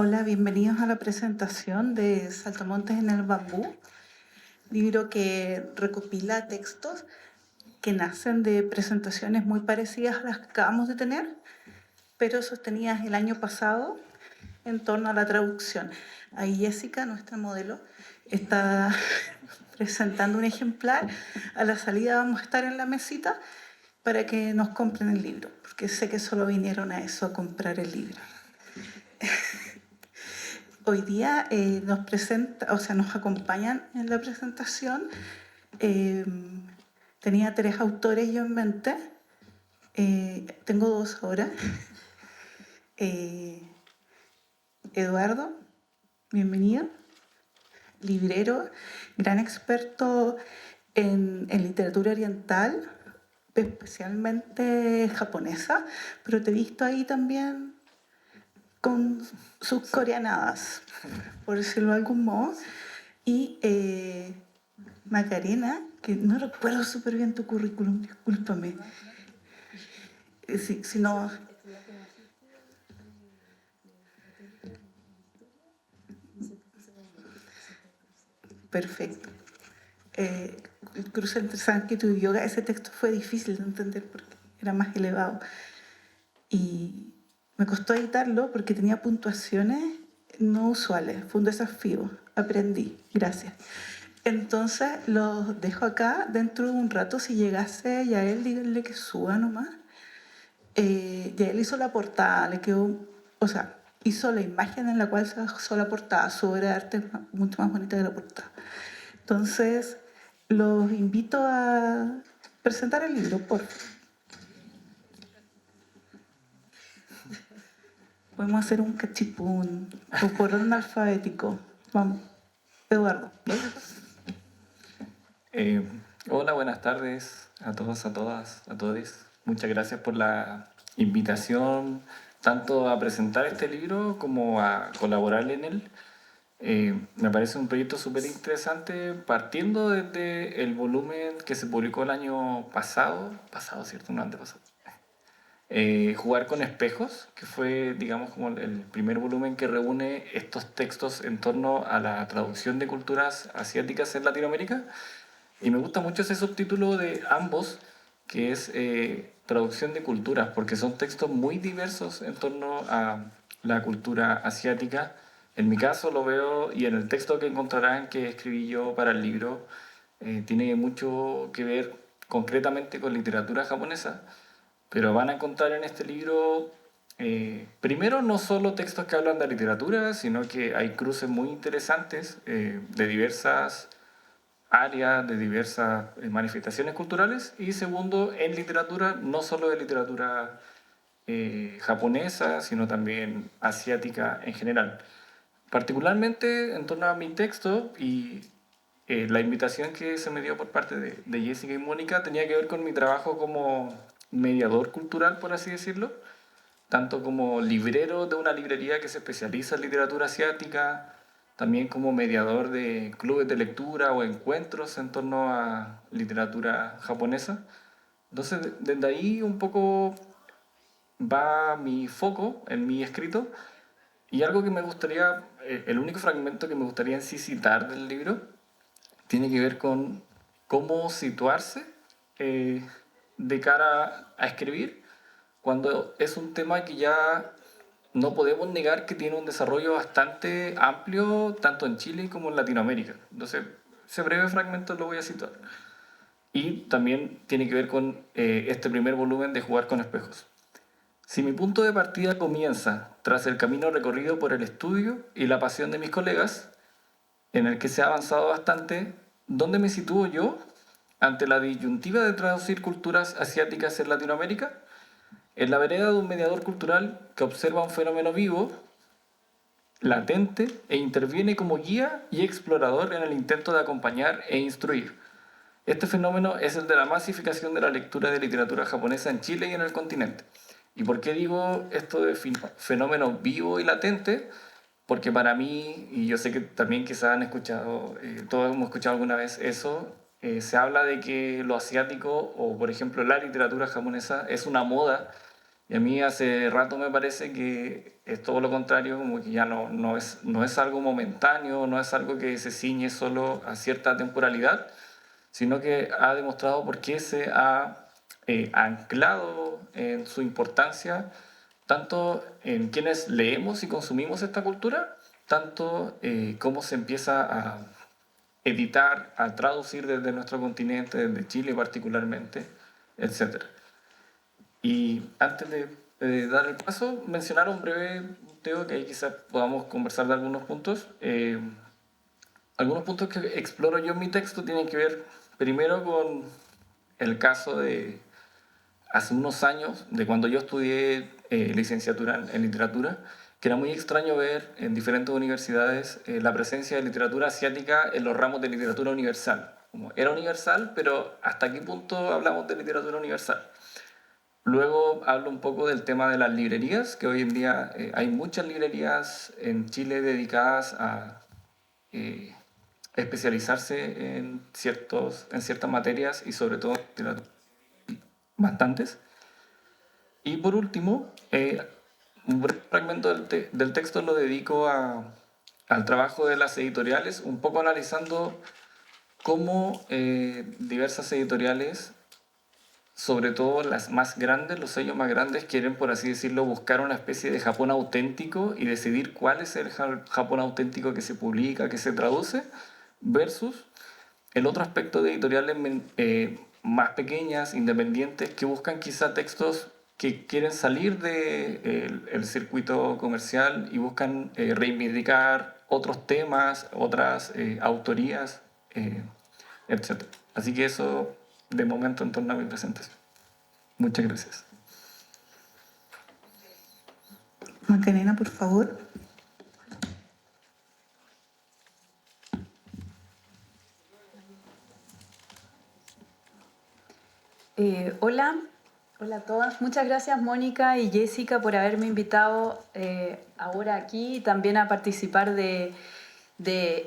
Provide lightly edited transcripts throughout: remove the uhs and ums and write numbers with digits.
Hola, bienvenidos a la presentación de Saltamontes en el Bambú, libro que recopila textos que nacen de presentaciones muy parecidas a las que acabamos de tener, pero sostenidas el año pasado en torno a la traducción. Ahí Jessica, nuestra modelo, está presentando un ejemplar. A la salida vamos a estar en la mesita para que nos compren el libro, porque sé que solo vinieron a eso, a comprar el libro. Hoy día nos acompañan en la presentación. Eh, Tenía 3 autores yo en mente. Tengo 2 ahora. Eh, Eduardo, bienvenido. Librero, gran experto en literatura oriental, especialmente japonesa, pero te he visto ahí también con sus coreanadas, por decirlo de algún modo. Y Macarena, que no recuerdo súper bien tu currículum, discúlpame. Si no, perfecto. El cruce entre sánscrito y yoga, ese texto fue difícil de entender porque era más elevado. Y me costó editarlo porque tenía puntuaciones no usuales. Fue un desafío. Aprendí. Gracias. Entonces los dejo acá. Dentro de un rato, si llegase Yael, díganle que suba nomás. Yael hizo la portada, le quedó, o sea, hizo la imagen en la cual se basó la portada. Su obra de arte es mucho más bonita que la portada. Entonces, los invito a presentar el libro, por favor. Podemos hacer un cachipún o por orden alfabético. Vamos, Eduardo. Eh, Hola, buenas tardes a todos, a todas, a todos. Muchas gracias por la invitación, tanto a presentar este libro como a colaborar en él. Me parece un proyecto súper interesante, partiendo desde el volumen que se publicó el año pasado, ¿cierto? No, antepasado. Jugar con espejos, que fue, digamos, como el primer volumen que reúne estos textos en torno a la traducción de culturas asiáticas en Latinoamérica. Y me gusta mucho ese subtítulo de ambos, que es traducción de culturas, porque son textos muy diversos en torno a la cultura asiática. En mi caso lo veo, y en el texto que encontrarán que escribí yo para el libro, tiene mucho que ver concretamente con literatura japonesa, pero van a encontrar en este libro, primero, no solo textos que hablan de literatura, sino que hay cruces muy interesantes de diversas áreas, de diversas manifestaciones culturales. Y segundo, en literatura, no solo de literatura japonesa, sino también asiática en general. Particularmente en torno a mi texto y la invitación que se me dio por parte de Jessica y Mónica tenía que ver con mi trabajo como mediador cultural, por así decirlo, tanto como librero de una librería que se especializa en literatura asiática, también como mediador de clubes de lectura o encuentros en torno a literatura japonesa. Entonces, desde ahí un poco va mi foco en mi escrito, y algo que me gustaría, el único fragmento que me gustaría en sí citar del libro, tiene que ver con cómo situarse eh, de cara a escribir cuando es un tema que ya no podemos negar que tiene un desarrollo bastante amplio tanto en Chile como en Latinoamérica. Entonces, ese breve fragmento lo voy a citar. Y también tiene que ver con este primer volumen de Jugar con espejos. Si mi punto de partida comienza tras el camino recorrido por el estudio y la pasión de mis colegas, en el que se ha avanzado bastante, ¿dónde me sitúo yo ante la disyuntiva de traducir culturas asiáticas en Latinoamérica? En la vereda de un mediador cultural que observa un fenómeno vivo, latente, e interviene como guía y explorador en el intento de acompañar e instruir. Este fenómeno es el de la masificación de la lectura de literatura japonesa en Chile y en el continente. ¿Y por qué digo esto de fenómeno vivo y latente? Porque para mí, y yo sé que también quizás han escuchado, todos hemos escuchado alguna vez eso, se habla de que lo asiático, o por ejemplo la literatura japonesa, es una moda Y a mí hace rato me parece que es todo lo contrario, como que ya no es algo momentáneo, no es algo que se ciñe solo a cierta temporalidad, sino que ha demostrado por qué se ha anclado en su importancia, tanto en quienes leemos y consumimos esta cultura, tanto cómo se empieza a editar, a traducir desde nuestro continente, desde Chile particularmente, etc. Y antes de dar el paso, mencionar un breve punteo que ahí quizás podamos conversar de algunos puntos. Algunos puntos que exploro yo en mi texto tienen que ver primero con el caso de hace unos años, de cuando yo estudié licenciatura en literatura, que era muy extraño ver en diferentes universidades la presencia de literatura asiática en los ramos de literatura universal. Como era universal, pero ¿hasta qué punto hablamos de literatura universal? Luego hablo un poco del tema de las librerías, que hoy en día hay muchas librerías en Chile dedicadas a eh, especializarse en ciertas materias y sobre todo en literatura, bastantes. Y por último, un breve fragmento del texto lo dedico al trabajo de las editoriales, un poco analizando cómo diversas editoriales, sobre todo las más grandes, los sellos más grandes, quieren, por así decirlo, buscar una especie de Japón auténtico y decidir cuál es el Japón auténtico que se publica, que se traduce, versus el otro aspecto de editoriales más pequeñas, independientes, que buscan quizá textos que quieren salir del circuito comercial y buscan reivindicar otros temas, otras autorías, etc. Así que eso de momento en torno a mi presentación. Muchas gracias. Macarena, por favor. Hola a todas. Muchas gracias Mónica y Jessica por haberme invitado ahora aquí y también a participar de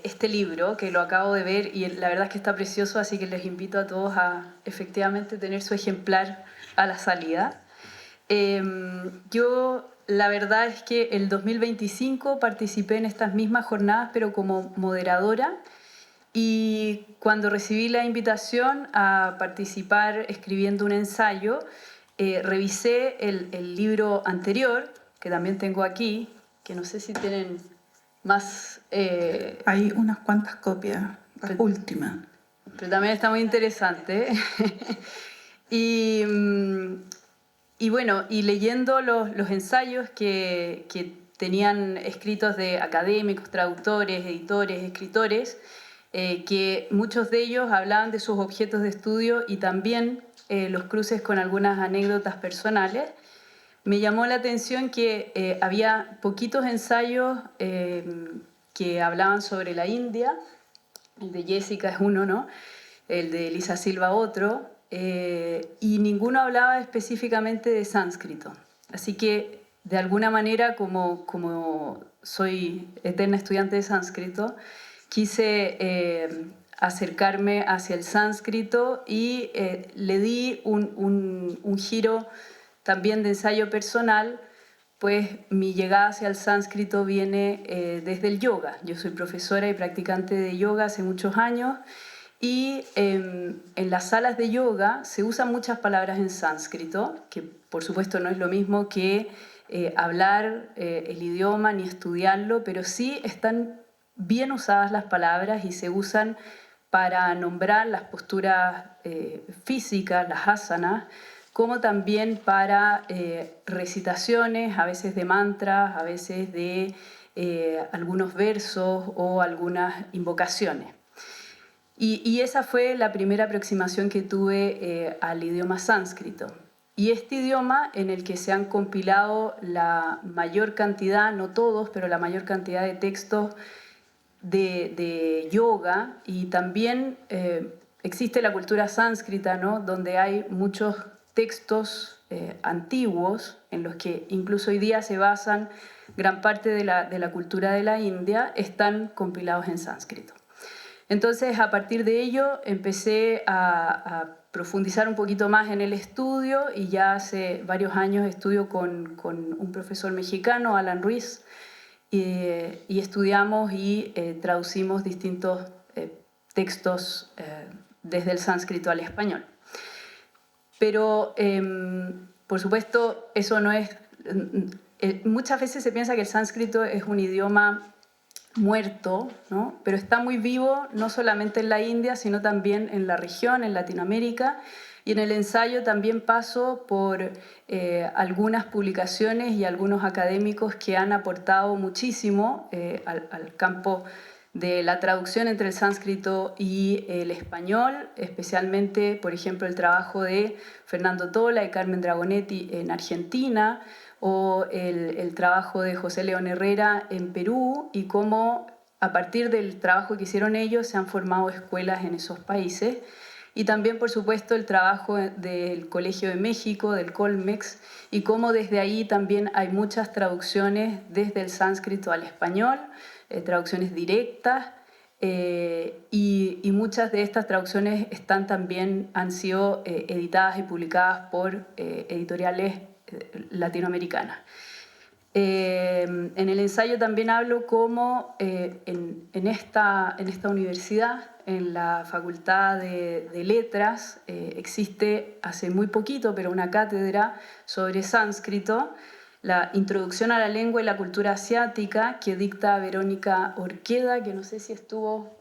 este libro que lo acabo de ver y la verdad es que está precioso, así que les invito a todos a efectivamente tener su ejemplar a la salida. Yo la verdad es que el 2025 participé en estas mismas jornadas pero como moderadora. Y cuando recibí la invitación a participar escribiendo un ensayo, revisé el libro anterior, que también tengo aquí, que no sé si tienen más... Hay unas cuantas copias, la última. Pero también está muy interesante. y, y bueno, y leyendo los ensayos que tenían escritos de académicos, traductores, editores, escritores, que muchos de ellos hablaban de sus objetos de estudio y también los cruces con algunas anécdotas personales. Me llamó la atención que había poquitos ensayos que hablaban sobre la India. El de Jessica es uno, ¿no? El de Elisa Silva otro. Y ninguno hablaba específicamente de sánscrito. Así que, de alguna manera, como soy eterna estudiante de sánscrito, quise acercarme hacia el sánscrito y le di un giro también de ensayo personal, pues mi llegada hacia el sánscrito viene desde el yoga. Yo soy profesora y practicante de yoga hace muchos años y en las salas de yoga se usan muchas palabras en sánscrito, que por supuesto no es lo mismo que hablar el idioma ni estudiarlo, pero sí están bien usadas las palabras y se usan para nombrar las posturas físicas, las asanas, como también para recitaciones, a veces de mantras, a veces de algunos versos o algunas invocaciones. Y esa fue la primera aproximación que tuve al idioma sánscrito. Y este idioma en el que se han compilado la mayor cantidad, no todos, pero la mayor cantidad de textos de yoga y también existe la cultura sánscrita, ¿no? Donde hay muchos textos antiguos en los que incluso hoy día se basan gran parte de la cultura de la India, están compilados en sánscrito. Entonces, a partir de ello, empecé a profundizar un poquito más en el estudio y ya hace varios años estudio con un profesor mexicano, Alan Ruiz, y estudiamos y traducimos distintos textos desde el sánscrito al español. Pero, por supuesto, eso no es... muchas veces se piensa que el sánscrito es un idioma muerto, ¿no? Pero está muy vivo no solamente en la India, sino también en la región, en Latinoamérica. Y en el ensayo también paso por algunas publicaciones y algunos académicos que han aportado muchísimo al campo de la traducción entre el sánscrito y el español, especialmente, por ejemplo, el trabajo de Fernando Tola y Carmen Dragonetti en Argentina, o el trabajo de José León Herrera en Perú, y cómo a partir del trabajo que hicieron ellos se han formado escuelas en esos países. Y también, por supuesto, el trabajo del Colegio de México, del Colmex, y cómo desde ahí también hay muchas traducciones desde el sánscrito al español, traducciones directas, y muchas de estas traducciones han sido editadas y publicadas por editoriales latinoamericanas. En el ensayo también hablo cómo en esta universidad, en la Facultad de Letras, existe hace muy poquito, pero una cátedra sobre sánscrito, la Introducción a la Lengua y la Cultura Asiática, que dicta Verónica Orqueda, que no sé si estuvo...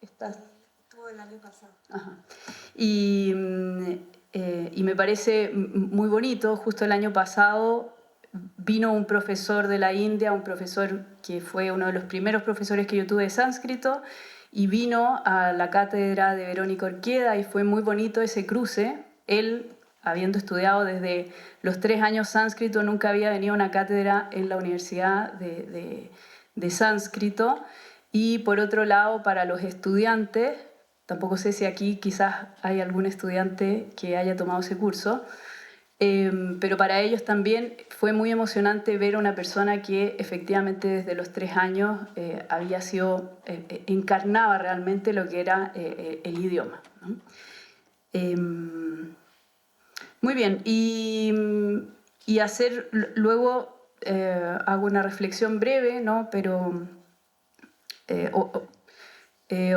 Estuvo el año pasado. Ajá. Y me parece muy bonito. Justo el año pasado vino un profesor de la India, un profesor que fue uno de los primeros profesores que yo tuve de sánscrito, y vino a la cátedra de Verónica Orqueda, y fue muy bonito ese cruce. Él, habiendo estudiado desde los 3 años sánscrito, nunca había venido a una cátedra en la universidad de sánscrito. Y por otro lado, para los estudiantes, tampoco sé si aquí quizás hay algún estudiante que haya tomado ese curso, pero para ellos también fue muy emocionante ver a una persona que efectivamente desde los 3 años había sido, encarnaba realmente lo que era el idioma, ¿no? Muy bien, y hacer luego, hago una reflexión breve, ¿no? Pero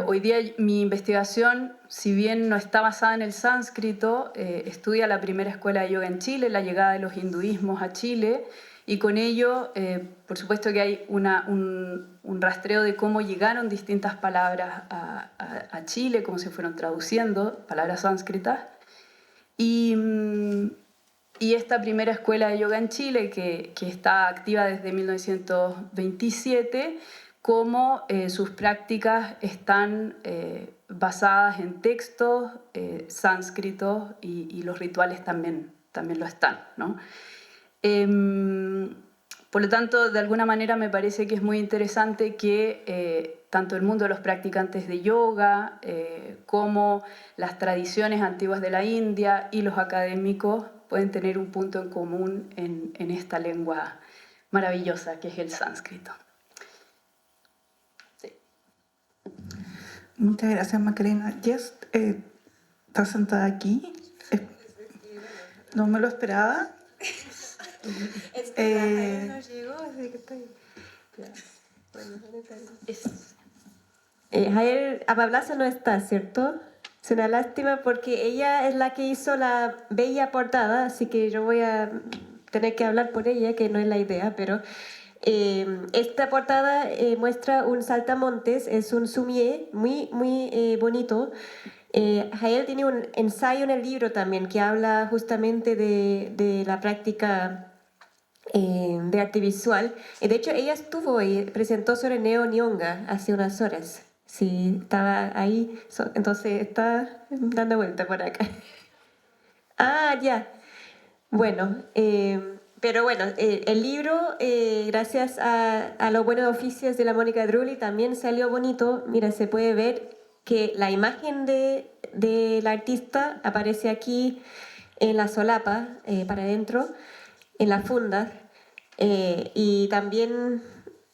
hoy día mi investigación, si bien no está basada en el sánscrito, estudia la primera escuela de yoga en Chile, la llegada de los hinduismos a Chile, y con ello, por supuesto que hay un rastreo de cómo llegaron distintas palabras a Chile, cómo se fueron traduciendo, palabras sánscritas. Y esta primera escuela de yoga en Chile, que está activa desde 1927, cómo sus prácticas están basadas en textos sánscritos, y los rituales también lo están, ¿no? Por lo tanto, de alguna manera me parece que es muy interesante que tanto el mundo de los practicantes de yoga como las tradiciones antiguas de la India y los académicos pueden tener un punto en común en esta lengua maravillosa que es el sánscrito. Sí. Muchas gracias, Macarena. Jess, ¿estás sentada aquí? No me lo esperaba. Es que Jael no llegó, así que estoy... Bueno, Jael Apablaza no está, ¿cierto? Es una lástima porque ella es la que hizo la bella portada, así que yo voy a tener que hablar por ella, que no es la idea, pero esta portada muestra un saltamontes, es un sumié muy bonito. Jael tiene un ensayo en el libro también que habla justamente de la práctica de arte visual. De hecho, ella estuvo y presentó sobre Neo Nyonga hace unas horas. Sí, estaba ahí, entonces está dando vuelta por acá. Ah, ya. Bueno, pero bueno, el libro, gracias a los buenos oficios de la Mónica Drulli, también salió bonito. Mira, se puede ver que la imagen de la artista aparece aquí en la solapa, para adentro, en la funda, y también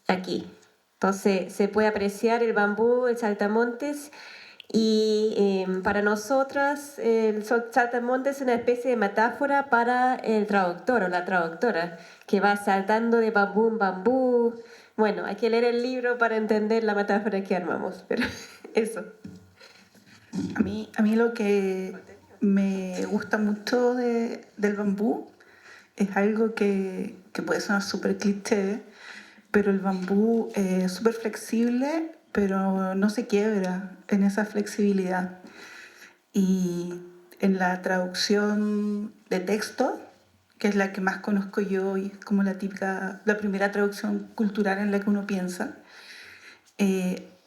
aquí. Entonces se puede apreciar el bambú, el saltamontes, Y para nosotras, el saltamonte es una especie de metáfora para el traductor o la traductora, que va saltando de bambú en bambú. Bueno, hay que leer el libro para entender la metáfora que armamos, pero eso. A mí lo que me gusta mucho del bambú es algo que puede sonar súper cliché, pero el bambú es súper flexible, pero no se quiebra en esa flexibilidad. Y en la traducción de texto, que es la que más conozco yo y es como la típica, la primera traducción cultural en la que uno piensa,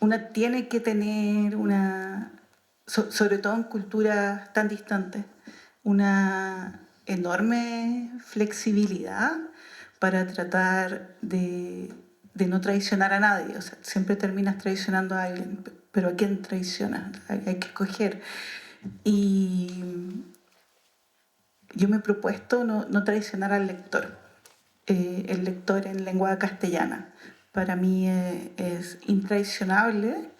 una tiene que tener una, sobre todo en culturas tan distantes, una enorme flexibilidad para tratar de no traicionar a nadie. O sea, siempre terminas traicionando a alguien, pero ¿a quién traicionas? Hay que escoger. Y yo me he propuesto no traicionar al lector. El lector en lengua castellana para mí es intraicionable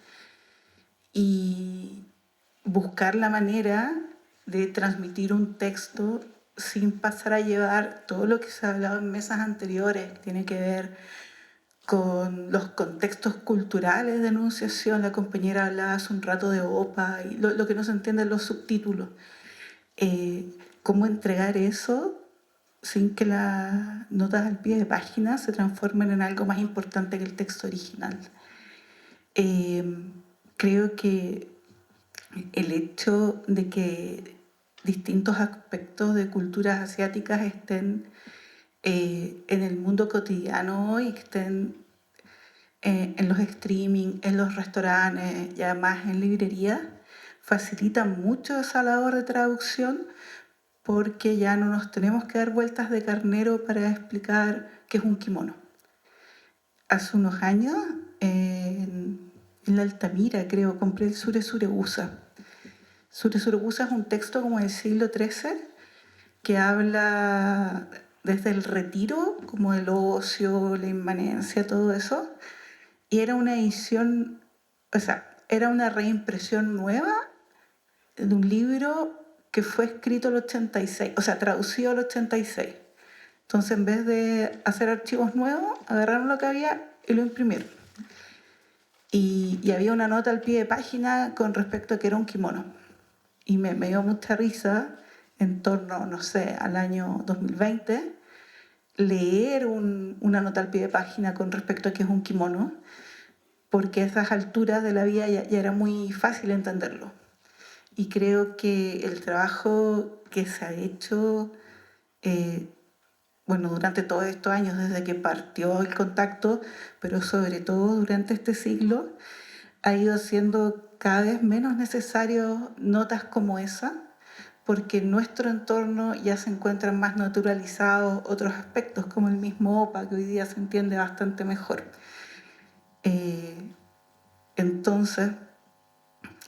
y buscar la manera de transmitir un texto sin pasar a llevar todo lo que se ha hablado en mesas anteriores, que tiene que ver con los contextos culturales de enunciación. La compañera hablaba hace un rato de OPA y lo que no se entiende en los subtítulos. Cómo entregar eso sin que las notas al pie de página se transformen en algo más importante que el texto original. Creo que el hecho de que distintos aspectos de culturas asiáticas estén en el mundo cotidiano y que estén en los streaming, en los restaurantes y además en librerías, facilita mucho esa labor de traducción porque ya no nos tenemos que dar vueltas de carnero para explicar qué es un kimono. Hace unos años, en la Altamira, creo, compré el Sure Sureusa. Sure Sureusa es un texto como del siglo XIII que habla desde el retiro, como el ocio, la inmanencia, todo eso. Y era una edición, o sea, era una reimpresión nueva de un libro que fue escrito el 86, o sea, traducido el 86. Entonces, en vez de hacer archivos nuevos, agarraron lo que había y lo imprimieron. Y había una nota al pie de página con respecto a que era un kimono. Y me dio mucha risa en torno, no sé, al año 2020, leer una nota al pie de página con respecto a qué es un kimono, porque a esas alturas de la vida ya era muy fácil entenderlo. Y creo que el trabajo que se ha hecho, bueno, durante todos estos años, desde que partió el contacto, pero sobre todo durante este siglo, ha ido siendo cada vez menos necesario notas como esa, porque en nuestro entorno ya se encuentran más naturalizados otros aspectos, como el mismo OPA, que hoy día se entiende bastante mejor. Entonces,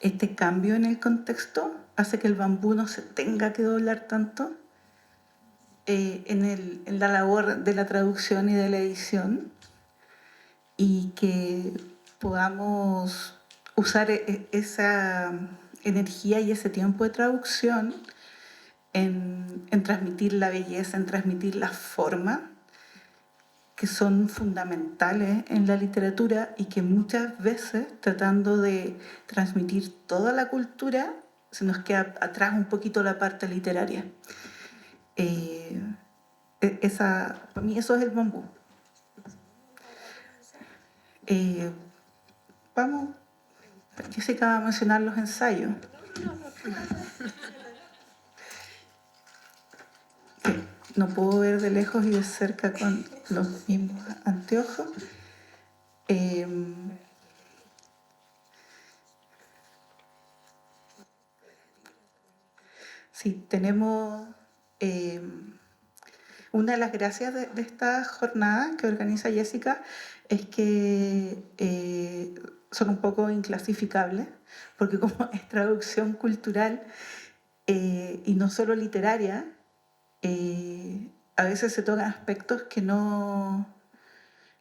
este cambio en el contexto hace que el bambú no se tenga que doblar tanto en la labor de la traducción y de la edición, y que podamos usar esa energía y ese tiempo de traducción en transmitir la belleza, en transmitir la forma, que son fundamentales en la literatura y que muchas veces, tratando de transmitir toda la cultura, se nos queda atrás un poquito la parte literaria. Para mí eso es el bambú. Vamos, Jessica va a mencionar los ensayos. No puedo ver de lejos y de cerca con los mismos anteojos. Sí, tenemos una de las gracias de esta jornada que organiza Jessica es que son un poco inclasificables, porque como es traducción cultural y no solo literaria, a veces se tocan aspectos que no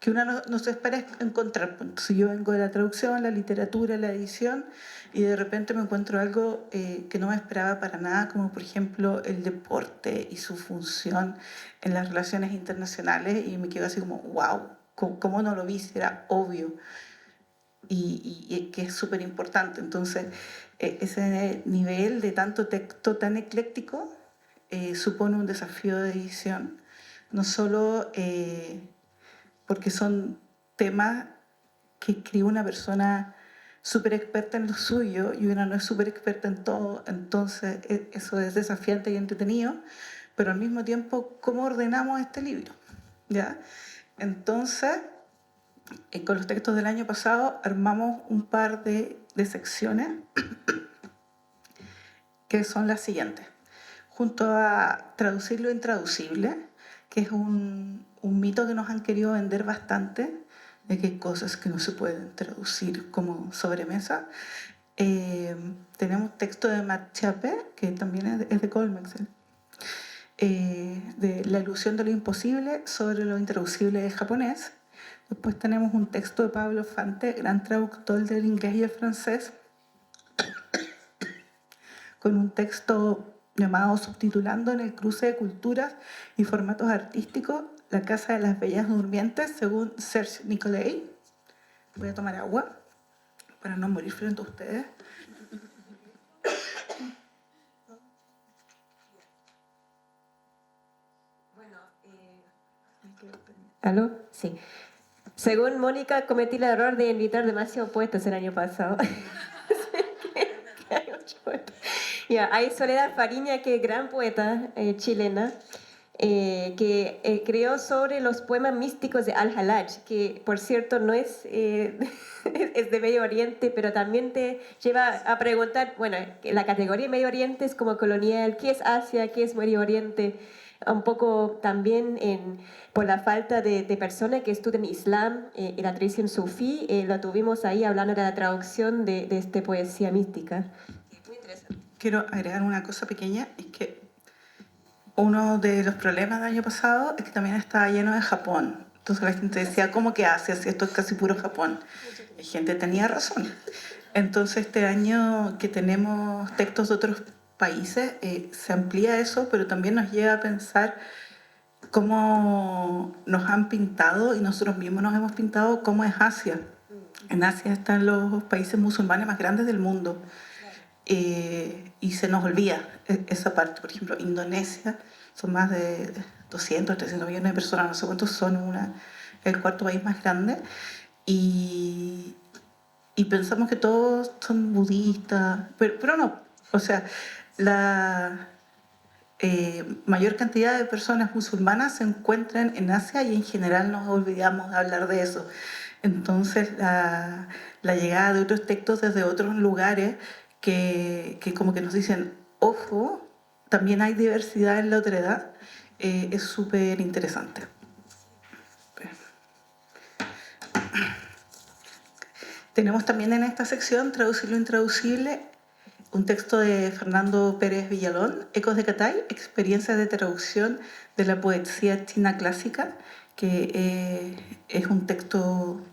que uno no se espera encontrar. Entonces yo vengo de la traducción, la literatura, la edición, y de repente me encuentro algo que no me esperaba para nada, como por ejemplo el deporte y su función en las relaciones internacionales, y me quedo así como, wow, ¿cómo no lo vi? Si era obvio. Y que es súper importante. Entonces, ese nivel de tanto texto tan ecléctico supone un desafío de edición, no solo porque son temas que escribe una persona súper experta en lo suyo y una no es súper experta en todo, entonces eso es desafiante y entretenido, pero al mismo tiempo, ¿cómo ordenamos este libro? ¿Ya? Entonces, con los textos del año pasado armamos un par de secciones que son las siguientes. Junto a traducir lo intraducible, que es un mito que nos han querido vender bastante, de que hay cosas que no se pueden traducir como sobremesa. Tenemos texto de Matt Chape, que también es de Colmex, de La ilusión de lo imposible sobre lo intraducible de japonés. Después tenemos un texto de Pablo Fante, gran traductor del inglés y el francés, con un texto llamado Subtitulando en el cruce de culturas y formatos artísticos, La casa de las bellas durmientes, según Serge Nicolai. Voy a tomar agua para no morir frente a ustedes. ¿Aló? Sí. Según Mónica, cometí el error de invitar demasiados poetas el año pasado. Hay 8 poetas. Hay Soledad Fariña, que es gran poeta chilena, que creó sobre los poemas místicos de Al-Hallaj, que por cierto no es, es de Medio Oriente, pero también te lleva a preguntar, bueno, la categoría de Medio Oriente es como colonial, ¿qué es Asia, qué es Medio Oriente? Un poco también por la falta de personas que estudian Islam y la tradición sufí, lo tuvimos ahí hablando de la traducción de esta poesía mística. Muy interesante. Quiero agregar una cosa pequeña, es que uno de los problemas del año pasado es que también estaba lleno de Japón. Entonces la gente decía, ¿cómo que Asia? Si esto es casi puro Japón. La gente tenía razón. Entonces este año que tenemos textos de otros países, se amplía eso, pero también nos lleva a pensar cómo nos han pintado y nosotros mismos nos hemos pintado cómo es Asia. En Asia están los países musulmanes más grandes del mundo. Y se nos olvida esa parte. Por ejemplo, Indonesia son más de 200, 300 millones de personas, no sé cuántos son, el cuarto país más grande, y pensamos que todos son budistas, pero no. O sea, la mayor cantidad de personas musulmanas se encuentran en Asia y en general nos olvidamos de hablar de eso. Entonces, la llegada de otros textos desde otros lugares que como que nos dicen, ojo, también hay diversidad en la otredad, es súper interesante. Tenemos también en esta sección, Traducir lo intraducible, un texto de Fernando Pérez Villalón, Ecos de Catay, experiencias de traducción de la poesía china clásica, que es un texto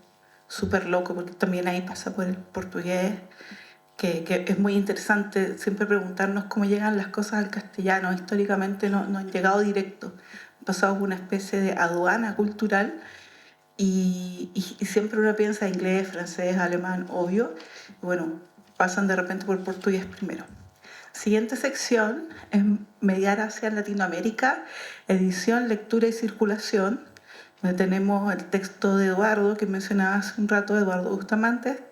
súper loco, porque también ahí pasa por el portugués, que es muy interesante siempre preguntarnos cómo llegan las cosas al castellano. Históricamente no han llegado directo, han pasado por una especie de aduana cultural, y siempre uno piensa inglés, francés, alemán, obvio. Bueno, pasan de repente por portugués primero. Siguiente sección es Mediar hacia Latinoamérica, edición, lectura y circulación, donde tenemos el texto de Eduardo, que mencionaba hace un rato, Eduardo Bustamante,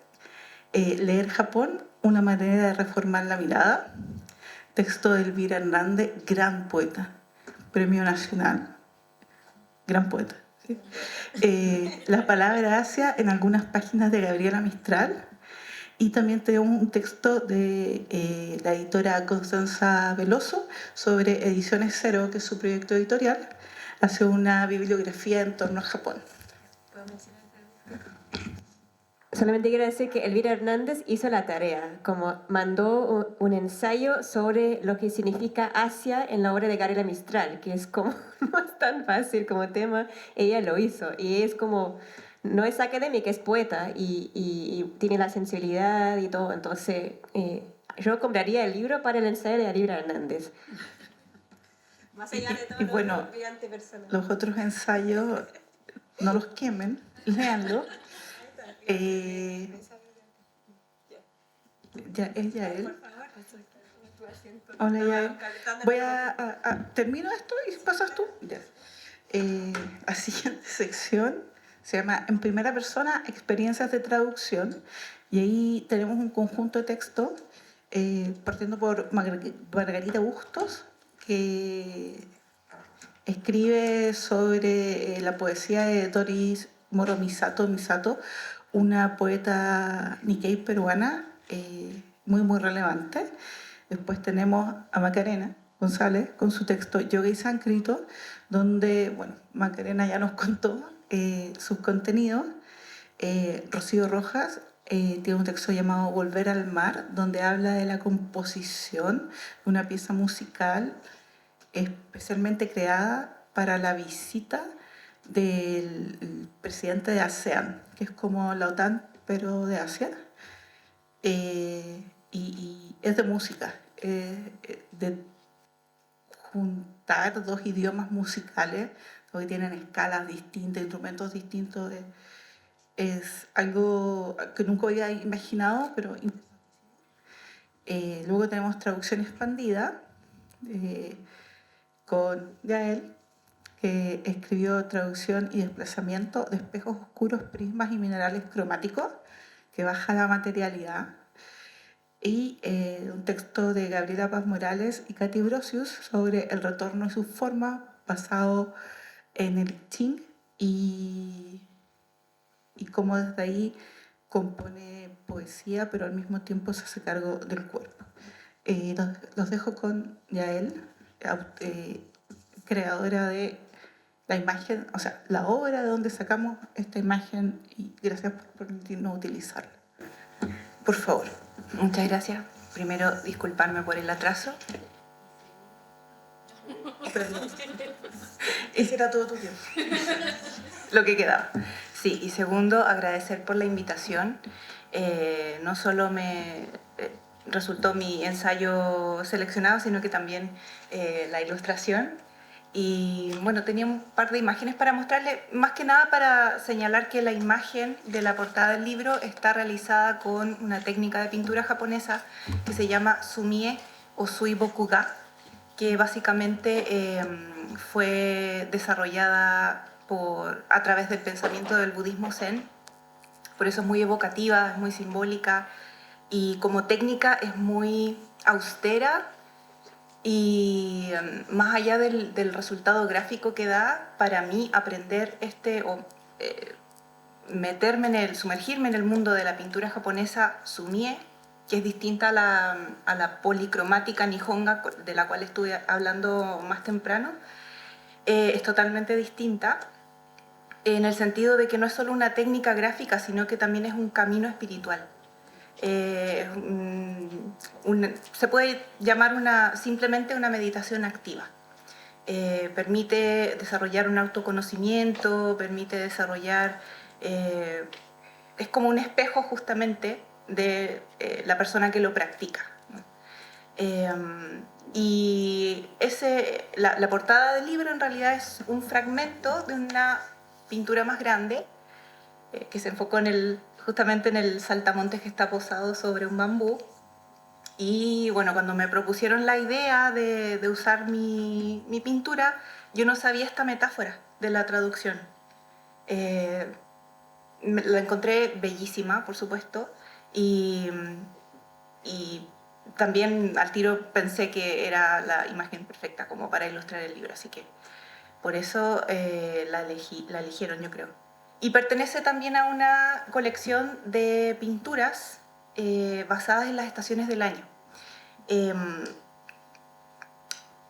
Leer Japón, una manera de reformar la mirada. Texto de Elvira Hernández, gran poeta, Premio Nacional, gran poeta. ¿Sí? La palabra Asia en algunas páginas de Gabriela Mistral. Y también tenemos un texto de la editora Constanza Veloso sobre Ediciones Cero, que es su proyecto editorial, hace una bibliografía en torno a Japón. solamente quiero decir que Elvira Hernández hizo la tarea, como mandó un ensayo sobre lo que significa Asia en la obra de Gabriela Mistral, que es como, no es tan fácil como tema, ella lo hizo, y es como, no es académica, es poeta, y tiene la sensibilidad y todo, entonces yo compraría el libro para el ensayo de Elvira Hernández. Más allá de todo Y bueno, lo brillante personal. los otros ensayos, no los quemen, léanlo. Ya, él. Hola, Yael. Termino esto y pasas tú. Ya. La siguiente sección se llama En primera persona, experiencias de traducción. Y ahí tenemos un conjunto de textos, partiendo por Margarita Bustos, que escribe sobre la poesía de Doris Moro Misato, una poeta Nikkei peruana muy relevante. Después tenemos a Macarena González con su texto Yoga y Sánscrito, donde, bueno, Macarena ya nos contó sus contenidos. Rocío Rojas tiene un texto llamado Volver al Mar, donde habla de la composición de una pieza musical especialmente creada para la visita del presidente de ASEAN, que es como la OTAN, pero de Asia. Y es de música, de juntar dos idiomas musicales, que tienen escalas distintas, instrumentos distintos. Es algo que nunca había imaginado, pero luego tenemos traducción expandida con Yael, que escribió Traducción y desplazamiento de espejos oscuros, prismas y minerales cromáticos, que baja la materialidad. Y un texto de Gabriela Paz Morales y Katy Brosius sobre el retorno y sus formas, basado en el Ching y cómo desde ahí compone poesía, pero al mismo tiempo se hace cargo del cuerpo. Los dejo con Yael, creadora de la imagen, o sea, la obra de donde sacamos esta imagen, y gracias por permitirnos utilizarla. Por favor. Muchas gracias. Primero, disculparme por el atraso. Ese era todo tuyo. Lo que quedaba. Sí, y segundo, agradecer por la invitación. No solo me resultó mi ensayo seleccionado, sino que también la ilustración. Y bueno, tenía un par de imágenes para mostrarle, más que nada para señalar que la imagen de la portada del libro está realizada con una técnica de pintura japonesa que se llama Sumie o Suibokuga, que básicamente fue desarrollada a través del pensamiento del budismo zen. Por eso es muy evocativa, es muy simbólica y como técnica es muy austera. Y más allá del resultado gráfico que da, para mí aprender sumergirme en el mundo de la pintura japonesa Sumie, que es distinta a la policromática nihonga de la cual estuve hablando más temprano, es totalmente distinta en el sentido de que no es solo una técnica gráfica, sino que también es un camino espiritual. Se puede llamar simplemente una meditación activa. Permite desarrollar un autoconocimiento, permite desarrollar... es como un espejo justamente de la persona que lo practica, ¿no? Y la portada del libro en realidad es un fragmento de una pintura más grande que se enfocó justamente en el saltamontes que está posado sobre un bambú. Y bueno, cuando me propusieron la idea de usar mi pintura, yo no sabía esta metáfora de la traducción. La encontré bellísima, por supuesto, y también al tiro pensé que era la imagen perfecta como para ilustrar el libro, así que por eso la eligieron, yo creo. Y pertenece también a una colección de pinturas basadas en las estaciones del año.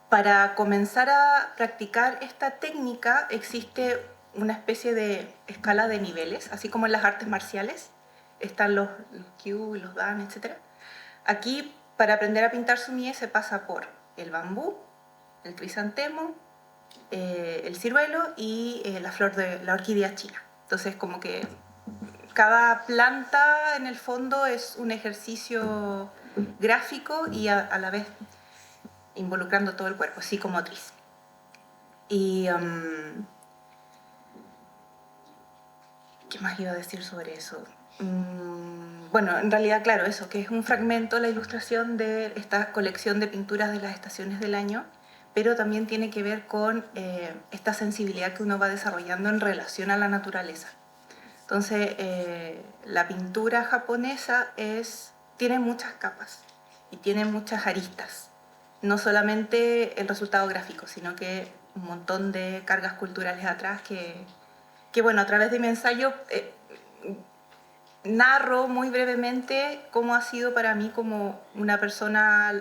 Para comenzar a practicar esta técnica existe una especie de escala de niveles, así como en las artes marciales. están los Kyu, los Dan, etc. Aquí, para aprender a pintar sumie, se pasa por el bambú, el crisantemo, el ciruelo y la flor de la orquídea china. Entonces, como que cada planta en el fondo es un ejercicio gráfico y a la vez involucrando todo el cuerpo, psicomotriz. Y ¿qué más iba a decir sobre eso? Bueno, en realidad, claro, eso, que es un fragmento, la ilustración de esta colección de pinturas de las estaciones del año, pero también tiene que ver con esta sensibilidad que uno va desarrollando en relación a la naturaleza. Entonces, la pintura japonesa tiene muchas capas y tiene muchas aristas. No solamente el resultado gráfico, sino que un montón de cargas culturales atrás que bueno, a través de mi ensayo narro muy brevemente cómo ha sido para mí como una persona,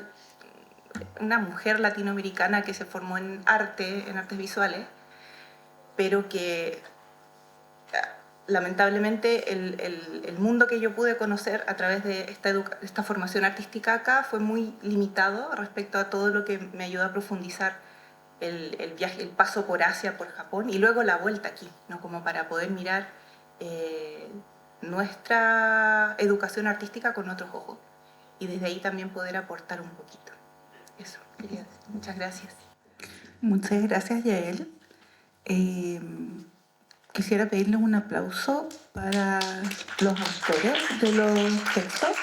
una mujer latinoamericana que se formó en artes visuales, pero que lamentablemente el mundo que yo pude conocer a través de esta formación artística acá fue muy limitado respecto a todo lo que me ayudó a profundizar el viaje, el paso por Asia, por Japón y luego la vuelta aquí, ¿no? Como para poder mirar nuestra educación artística con otros ojos y desde ahí también poder aportar un poquito. Eso, quería decir. Muchas gracias. Muchas gracias, Yael. Quisiera pedirle un aplauso para los autores de los textos.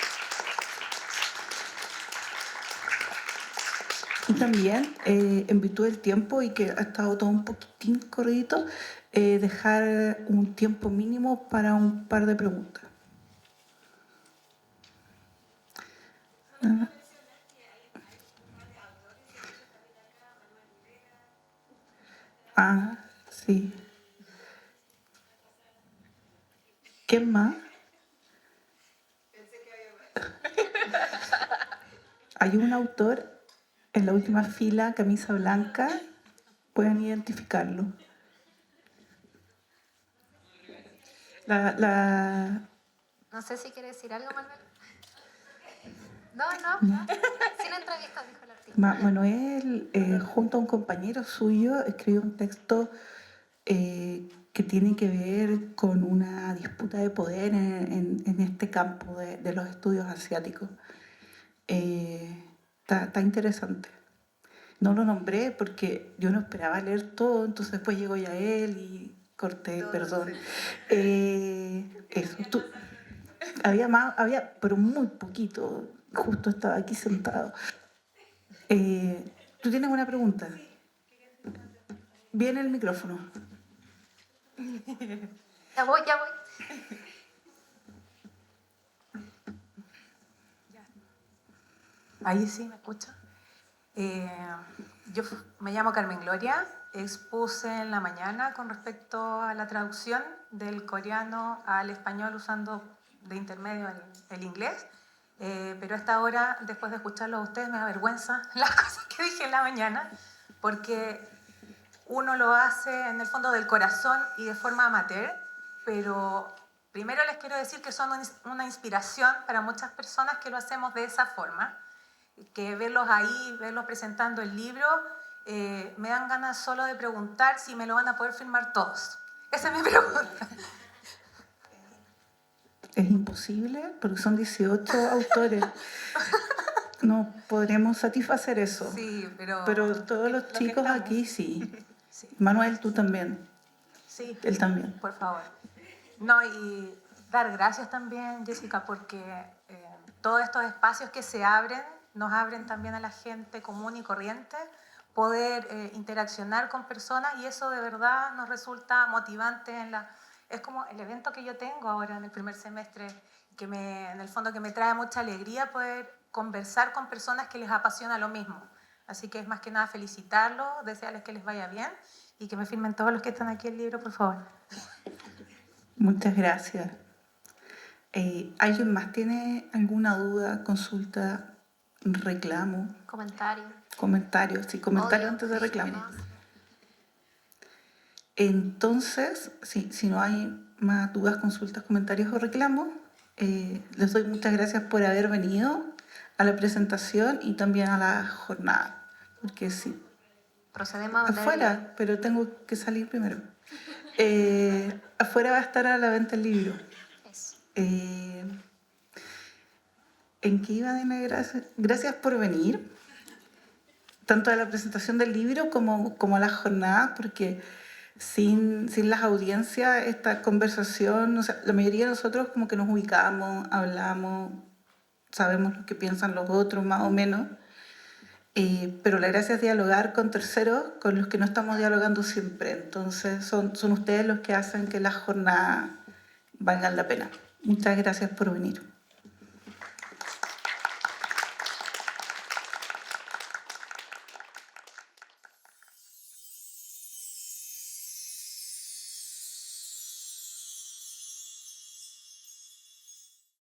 Y también, en virtud del tiempo y que ha estado todo un poquitín corridito, dejar un tiempo mínimo para un par de preguntas. Ah, sí. ¿Quién más? Hay un autor en la última fila, camisa blanca, pueden identificarlo. No sé si quiere decir algo, Manuel. No. Sin entrevista, dijo el artista. Manuel, junto a un compañero suyo, escribió un texto que tiene que ver con una disputa de poder en este campo de los estudios asiáticos. Está interesante. No lo nombré porque yo no esperaba leer todo, entonces después llegó ya él y corté, perdón. Eso, había, pero muy poquito. Justo estaba aquí sentado. ¿Tú tienes una pregunta? Viene el micrófono. Ya voy. Ahí sí, ¿me escucha? Yo me llamo Carmen Gloria, expuse en la mañana con respecto a la traducción del coreano al español usando de intermedio el inglés, pero a esta hora, después de escucharlo a ustedes, me da vergüenza las cosas que dije en la mañana, porque uno lo hace en el fondo del corazón y de forma amateur, pero primero les quiero decir que son una inspiración para muchas personas que lo hacemos de esa forma, que verlos ahí, verlos presentando el libro, me dan ganas solo de preguntar si me lo van a poder firmar todos. Esa es mi pregunta. Es imposible porque son 18 autores. No podremos satisfacer eso. Sí, pero todos los chicos aquí sí. Sí. Manuel, tú también. Sí. Él también. Por favor. No, y dar gracias también, Jessica, porque todos estos espacios que se abren, nos abren también a la gente común y corriente, poder interaccionar con personas y eso de verdad nos resulta motivante es como el evento que yo tengo ahora en el primer semestre, en el fondo que me trae mucha alegría poder conversar con personas que les apasiona lo mismo. Así que es más que nada felicitarlos, desearles que les vaya bien y que me firmen todos los que están aquí el libro, por favor. Muchas gracias. ¿Alguien más tiene alguna duda, consulta, reclamo? Comentarios, sí, comentarios antes de reclamo. Entonces, si no hay más dudas, consultas, comentarios o reclamos, Les doy muchas gracias por haber venido a la presentación y también a la jornada, porque sí, Procedemos a vender el afuera, pero tengo que salir primero. Afuera va a estar a la venta el libro. libro. Eso. ¿En qué iba, Diana? Gracias por venir, tanto a la presentación del libro como a la jornada, porque sin las audiencias, esta conversación, o sea, la mayoría de nosotros como que nos ubicamos, hablamos, sabemos lo que piensan los otros más o menos, pero la gracia es dialogar con terceros con los que no estamos dialogando siempre. Entonces son ustedes los que hacen que las jornadas valgan la pena. Muchas gracias por venir.